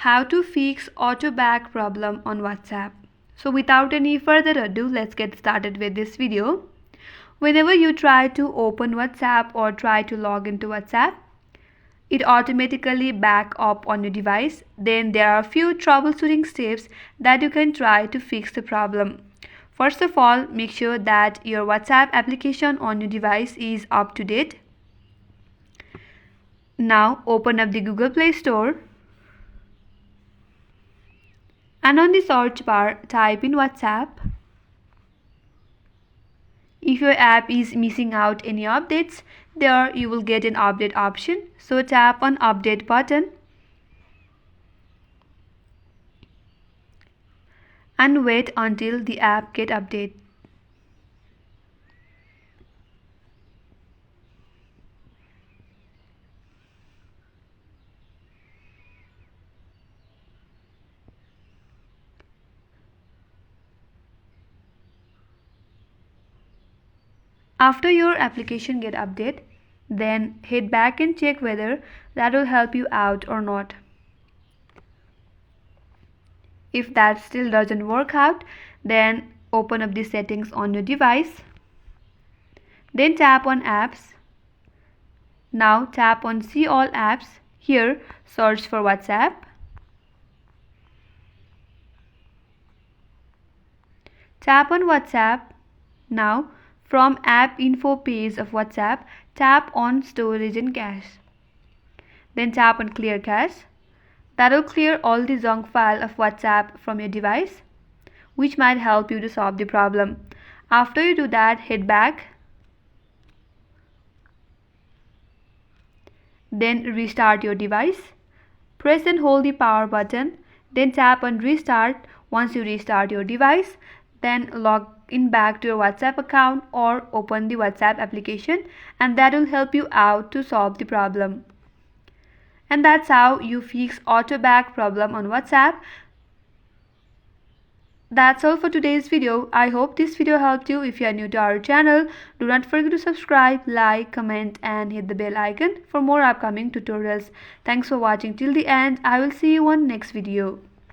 How to fix auto back problem on WhatsApp. So without any further ado, let's get started with this video. Whenever you try to open WhatsApp or try to log into WhatsApp, it automatically back up on your device. Then there are a few troubleshooting steps that you can try to fix the problem. First of all, make sure that your WhatsApp application on your device is up to date. Now open up the Google Play Store and on the search bar type in WhatsApp. If your app is missing out any updates, there you will get an update option. So tap on update button and wait until the app get updated. After your application get updated, then head back and check whether that will help you out or not. If that still doesn't work out, then open up the settings on your device. Then tap on apps. Now tap on see all apps. Here search for WhatsApp. Tap on WhatsApp. Now from app info page of WhatsApp, tap on storage and cache. Then tap on clear cache. That will clear all the junk file of WhatsApp from your device, which might help you to solve the problem. After you do that, head back. Then restart your device. Press and hold the power button. Then tap on restart. Once you restart your device, then log in back to your WhatsApp account or open the WhatsApp application, and that will help you out to solve the problem. And that's how you fix auto back problem on WhatsApp. That's all for today's video. I hope this video helped you. If you are new to our channel, do not forget to subscribe, like, comment and hit the bell icon for more upcoming tutorials. Thanks for watching till the end. I will see you on next video.